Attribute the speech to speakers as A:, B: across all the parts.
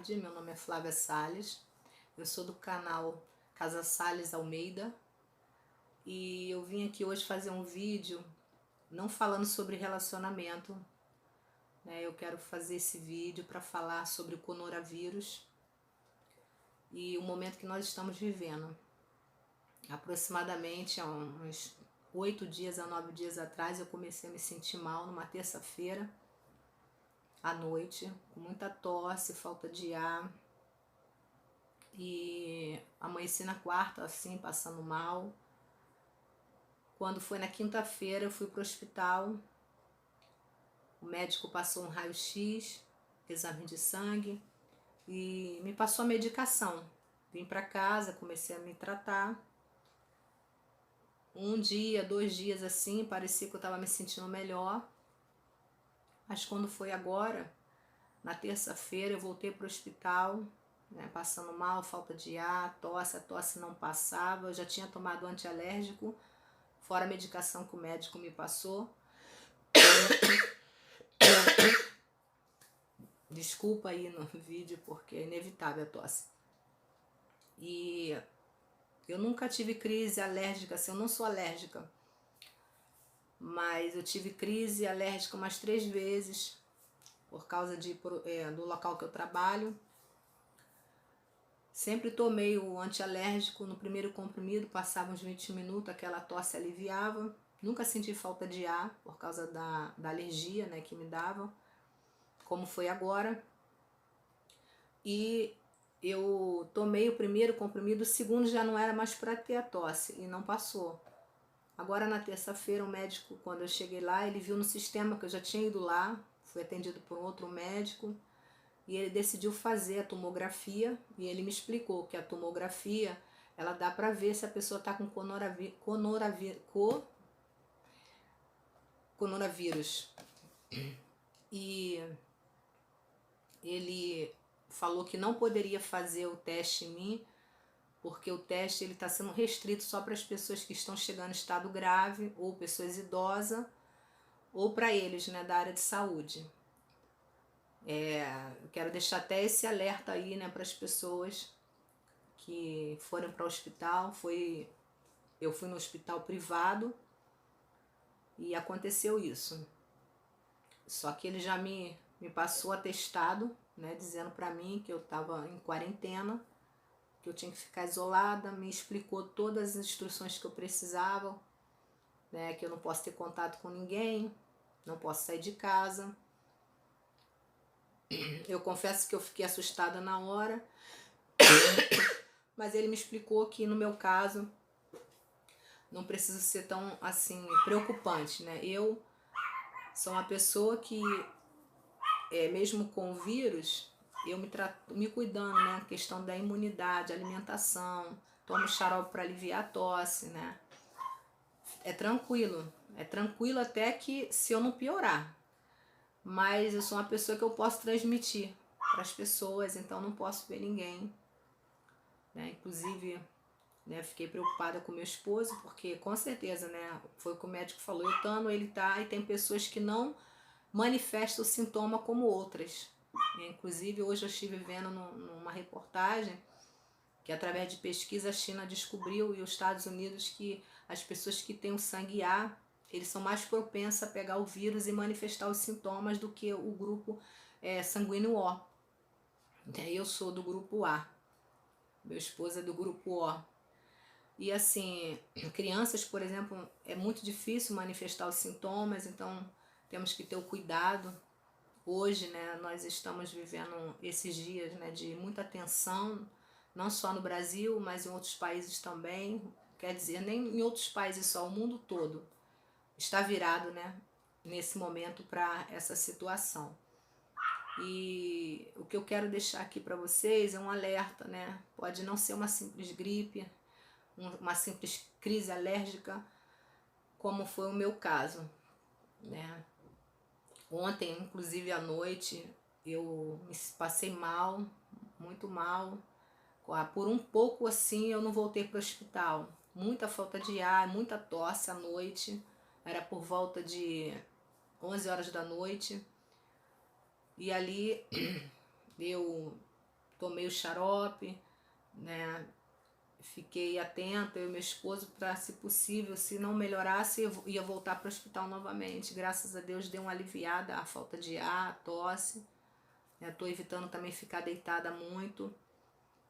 A: tarde, meu nome é Flávia Salles, eu sou do canal Casa Salles Almeida e eu vim aqui hoje fazer um vídeo não falando sobre relacionamento, né? Eu quero fazer esse vídeo para falar sobre o coronavírus e o momento que nós estamos vivendo. Aproximadamente há uns 8 dias a 9 dias atrás eu comecei a me sentir mal numa terça-feira à noite, com muita tosse, falta de ar, e amanheci na quarta assim, passando mal. Quando foi na quinta-feira eu fui para o hospital, o médico passou um raio-x, exame de sangue e me passou a medicação. Vim para casa, comecei a me tratar. Um dia, 2 dias assim, parecia que eu estava me sentindo melhor. Mas quando foi agora, na terça-feira, eu voltei para o hospital, né, passando mal, falta de ar, tosse, a tosse não passava. Eu já tinha tomado antialérgico, fora a medicação que o médico me passou. Desculpa aí no vídeo, porque é inevitável a tosse. E eu nunca tive crise alérgica, assim, eu não sou alérgica. Mas eu tive crise alérgica umas 3 vezes, por causa do local que eu trabalho. Sempre tomei o antialérgico no primeiro comprimido, passava uns 20 minutos, aquela tosse aliviava. Nunca senti falta de ar por causa da alergia, né, que me dava, como foi agora. E eu tomei o primeiro comprimido, o segundo já não era mais para ter a tosse e não passou. Agora na terça-feira o médico, quando eu cheguei lá, ele viu no sistema que eu já tinha ido lá, fui atendido por um outro médico, e ele decidiu fazer a tomografia, e ele me explicou que a tomografia, ela dá para ver se a pessoa está com coronavírus. E ele falou que não poderia fazer o teste em mim, porque o teste está sendo restrito só para as pessoas que estão chegando em estado grave, ou pessoas idosas, ou para eles, né, da área de saúde. Eu quero deixar até esse alerta aí, né, para as pessoas que forem para o hospital. Eu fui no hospital privado e aconteceu isso. Só que ele já me passou atestado, né, dizendo para mim que eu estava em quarentena, que eu tinha que ficar isolada, me explicou todas as instruções que eu precisava, né, que eu não posso ter contato com ninguém, não posso sair de casa. Eu confesso que eu fiquei assustada na hora, mas ele me explicou que no meu caso não precisa ser tão assim preocupante, né? Eu sou uma pessoa que, mesmo com o vírus, eu me cuidando, né? A questão da imunidade, alimentação, tomo xarope para aliviar a tosse, né? É tranquilo até que se eu não piorar. Mas eu sou uma pessoa que eu posso transmitir para as pessoas, então não posso ver ninguém, né? Inclusive, né, fiquei preocupada com meu esposo, porque com certeza, né, foi o que o médico falou, eu estando, ele tá, e tem pessoas que não manifestam o sintoma como outras. Inclusive, hoje eu estive vendo numa reportagem que através de pesquisa a China descobriu, e os Estados Unidos, que as pessoas que têm o sangue A, eles são mais propensas a pegar o vírus e manifestar os sintomas do que o grupo sanguíneo O. Eu sou do grupo A, meu esposo é do grupo O. E assim, crianças, por exemplo, é muito difícil manifestar os sintomas, então temos que ter o cuidado. Hoje, né, nós estamos vivendo esses dias, né, de muita tensão, não só no Brasil, mas em outros países também. Quer dizer, nem em outros países só, o mundo todo está virado, né, nesse momento para essa situação. E o que eu quero deixar aqui para vocês é um alerta, né? Pode não ser uma simples gripe, uma simples crise alérgica, como foi o meu caso, né? Ontem, inclusive à noite, eu me passei mal, muito mal. Por um pouco assim eu não voltei para o hospital. Muita falta de ar, muita tosse à noite. Era por volta de 11 horas da noite. E ali eu tomei o xarope, né? Fiquei atenta, eu e meu esposo, para, se possível, se não melhorasse, eu ia voltar para o hospital novamente. Graças a Deus deu uma aliviada a falta de ar, a tosse. Estou evitando também ficar deitada muito.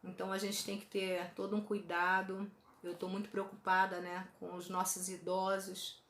A: Então a gente tem que ter todo um cuidado. Eu estou muito preocupada, né, com os nossos idosos,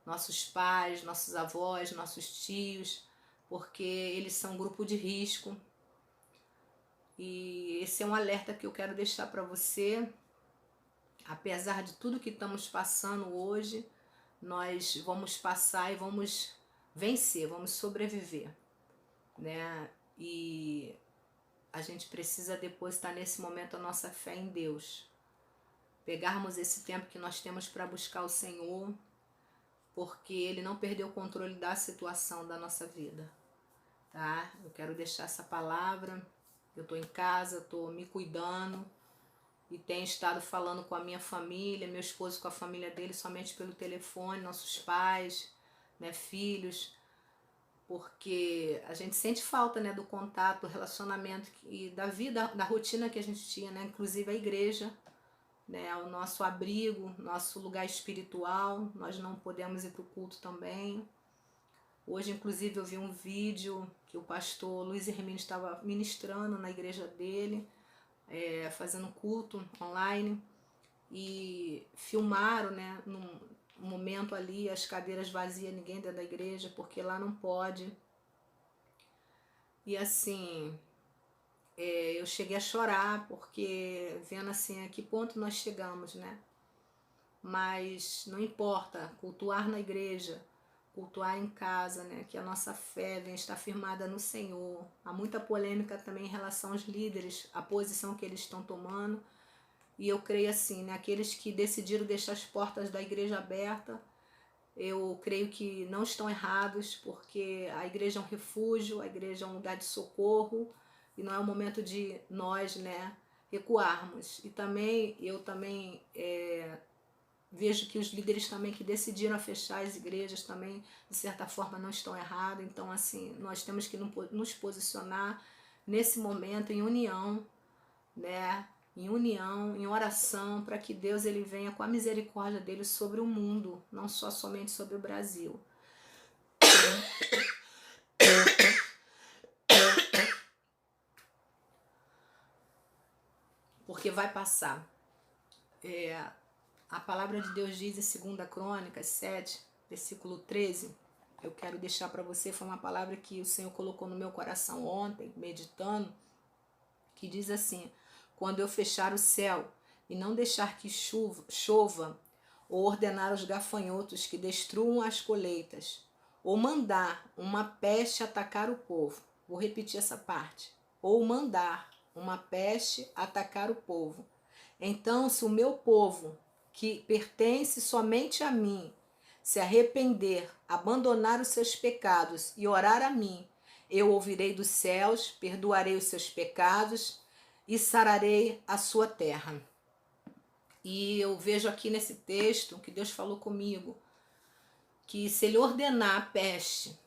A: nossos pais, nossos avós, nossos tios, porque eles são grupo de risco. E esse é um alerta que eu quero deixar para você. Apesar de tudo que estamos passando hoje, nós vamos passar e vamos vencer, vamos sobreviver, né? E a gente precisa depositar nesse momento a nossa fé em Deus. Pegarmos esse tempo que nós temos para buscar o Senhor, porque Ele não perdeu o controle da situação da nossa vida, tá? Eu quero deixar essa palavra. Eu estou em casa, estou me cuidando e tenho estado falando com a minha família, meu esposo com a família dele somente pelo telefone, nossos pais, né, filhos, porque a gente sente falta, né, do contato, do relacionamento e da vida, da rotina que a gente tinha, né, inclusive a igreja, né, o nosso abrigo, nosso lugar espiritual. Nós não podemos ir para o culto também. Hoje, inclusive, eu vi um vídeo que o pastor Luiz Hermínio estava ministrando na igreja dele, fazendo culto online, e filmaram, né, num momento ali, as cadeiras vazias, ninguém dentro da igreja, porque lá não pode. E assim, eu cheguei a chorar, porque vendo assim a que ponto nós chegamos, né? Mas não importa, cultuar na igreja, cultuar em casa, né? Que a nossa fé venha estar firmada no Senhor. Há muita polêmica também em relação aos líderes, a posição que eles estão tomando. E eu creio assim, né? Aqueles que decidiram deixar as portas da igreja aberta, eu creio que não estão errados, porque a igreja é um refúgio, a igreja é um lugar de socorro, e não é o momento de nós, né, recuarmos. E também, eu também vejo que os líderes também que decidiram fechar as igrejas também, de certa forma, não estão errados. Então, assim, nós temos que nos posicionar nesse momento em união, né, em união, em oração, para que Deus ele venha com a misericórdia dele sobre o mundo, não só somente sobre o Brasil. Porque vai passar. A palavra de Deus diz em 2 Crônicas 7, versículo 13, eu quero deixar para você, foi uma palavra que o Senhor colocou no meu coração ontem, meditando, que diz assim: quando eu fechar o céu e não deixar que chova, ou ordenar aos gafanhotos que destruam as colheitas, ou mandar uma peste atacar o povo. Vou repetir essa parte. Ou mandar uma peste atacar o povo. Então, se o meu povo, que pertence somente a mim, se arrepender, abandonar os seus pecados e orar a mim, eu ouvirei dos céus, perdoarei os seus pecados e sararei a sua terra. E eu vejo aqui nesse texto que Deus falou comigo, que se Ele ordenar a peste,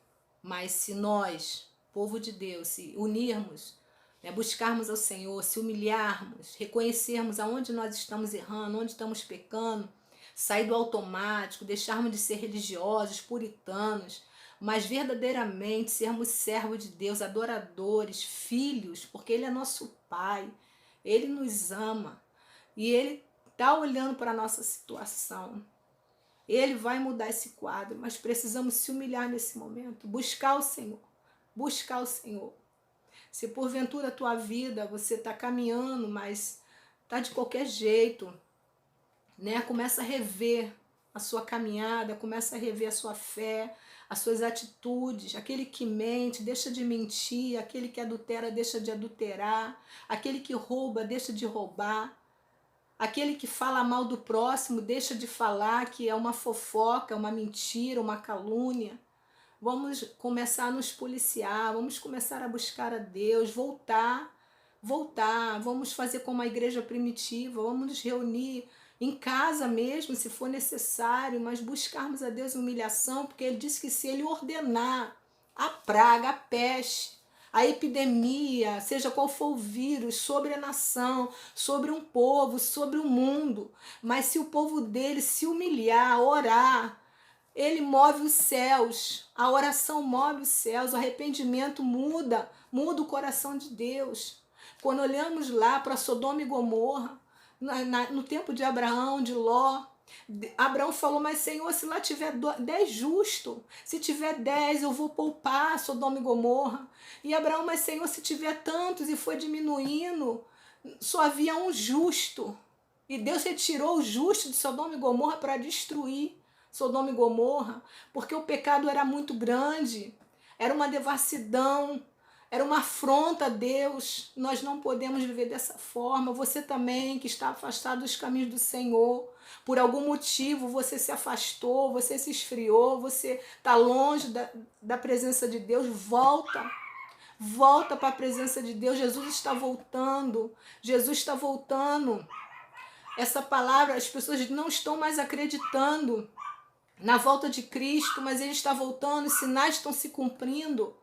A: mas se nós, povo de Deus, se unirmos, né, buscarmos ao Senhor, se humilharmos, reconhecermos aonde nós estamos errando, onde estamos pecando, sair do automático, deixarmos de ser religiosos, puritanos, mas verdadeiramente sermos servos de Deus, adoradores, filhos, porque Ele é nosso Pai, Ele nos ama e Ele está olhando para a nossa situação. Ele vai mudar esse quadro, mas precisamos se humilhar nesse momento, buscar o Senhor, buscar o Senhor. Se porventura a tua vida, você está caminhando, mas está de qualquer jeito, né? Começa a rever a sua caminhada, começa a rever a sua fé, as suas atitudes. Aquele que mente, deixa de mentir. Aquele que adultera, deixa de adulterar. Aquele que rouba, deixa de roubar. Aquele que fala mal do próximo, deixa de falar, que é uma fofoca, uma mentira, uma calúnia. Vamos começar a nos policiar, vamos começar a buscar a Deus, voltar, vamos fazer como a igreja primitiva, vamos nos reunir em casa mesmo, se for necessário, mas buscarmos a Deus em humilhação, porque Ele disse que se Ele ordenar a praga, a peste, a epidemia, seja qual for o vírus, sobre a nação, sobre um povo, sobre o mundo. Mas se o povo dele se humilhar, orar, ele move os céus, a oração move os céus, o arrependimento muda o coração de Deus. Quando olhamos lá para Sodoma e Gomorra, no tempo de Abraão, de Ló, Abraão falou, mas Senhor, se lá tiver 10 justos, se tiver 10 eu vou poupar Sodoma e Gomorra. E Abraão, mas Senhor, se tiver tantos e foi diminuindo, só havia um justo. E Deus retirou o justo de Sodoma e Gomorra para destruir Sodoma e Gomorra, porque o pecado era muito grande, era uma devassidão, era uma afronta a Deus. Nós não podemos viver dessa forma. Você também, que está afastado dos caminhos do Senhor, por algum motivo você se afastou, você se esfriou, você está longe da presença de Deus, volta. Volta para a presença de Deus. Jesus está voltando. Jesus está voltando. Essa palavra, as pessoas não estão mais acreditando na volta de Cristo, mas Ele está voltando, os sinais estão se cumprindo.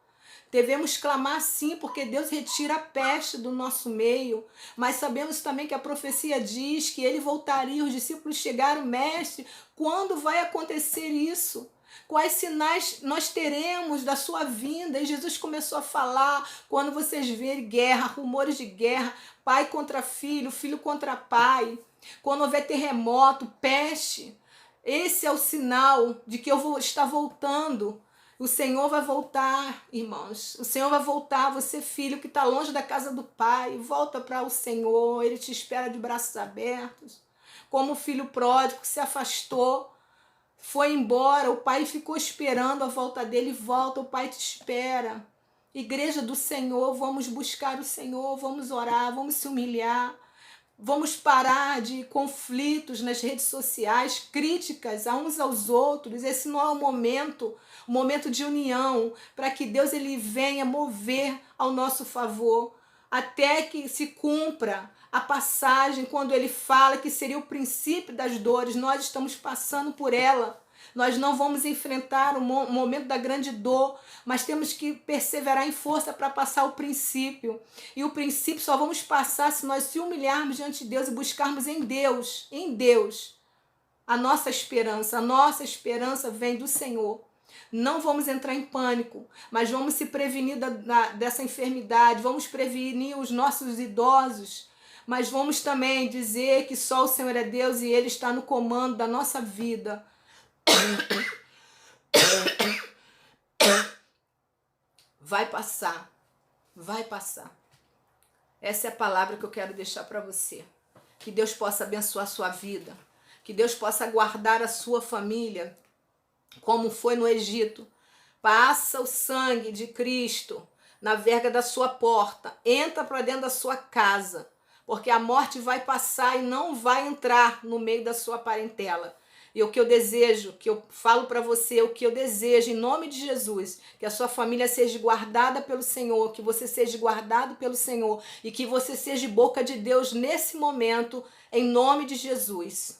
A: Devemos clamar sim, porque Deus retira a peste do nosso meio, mas sabemos também que a profecia diz que Ele voltaria, os discípulos chegaram, mestre, quando vai acontecer isso? Quais sinais nós teremos da sua vinda? E Jesus começou a falar, quando vocês verem guerra, rumores de guerra, pai contra filho, filho contra pai, quando houver terremoto, peste, esse é o sinal de que eu vou estar voltando. O Senhor vai voltar, irmãos. O Senhor vai voltar. Você, filho, que está longe da casa do Pai, volta para o Senhor. Ele te espera de braços abertos. Como o filho pródigo que se afastou, foi embora. O Pai ficou esperando a volta dele. Volta, o Pai te espera. Igreja do Senhor, vamos buscar o Senhor, vamos orar, vamos se humilhar. Vamos parar de conflitos nas redes sociais, críticas a uns aos outros. Esse não é o momento de união, para que Deus ele venha mover ao nosso favor, até que se cumpra a passagem quando ele fala que seria o princípio das dores. Nós estamos passando por ela. Nós não vamos enfrentar o momento da grande dor, mas temos que perseverar em força para passar o princípio. E o princípio só vamos passar se nós se humilharmos diante de Deus e buscarmos em Deus, a nossa esperança. A nossa esperança vem do Senhor. Não vamos entrar em pânico, mas vamos se prevenir dessa enfermidade, vamos prevenir os nossos idosos, mas vamos também dizer que só o Senhor é Deus e Ele está no comando da nossa vida. Vai passar, vai passar. Essa é a palavra que eu quero deixar para você. Que Deus possa abençoar a sua vida, que Deus possa guardar a sua família, como foi no Egito. Passa o sangue de Cristo na verga da sua porta, entra para dentro da sua casa, porque a morte vai passar e não vai entrar no meio da sua parentela. E o que eu desejo, que eu falo para você, o que eu desejo em nome de Jesus, que a sua família seja guardada pelo Senhor, que você seja guardado pelo Senhor e que você seja boca de Deus nesse momento, em nome de Jesus.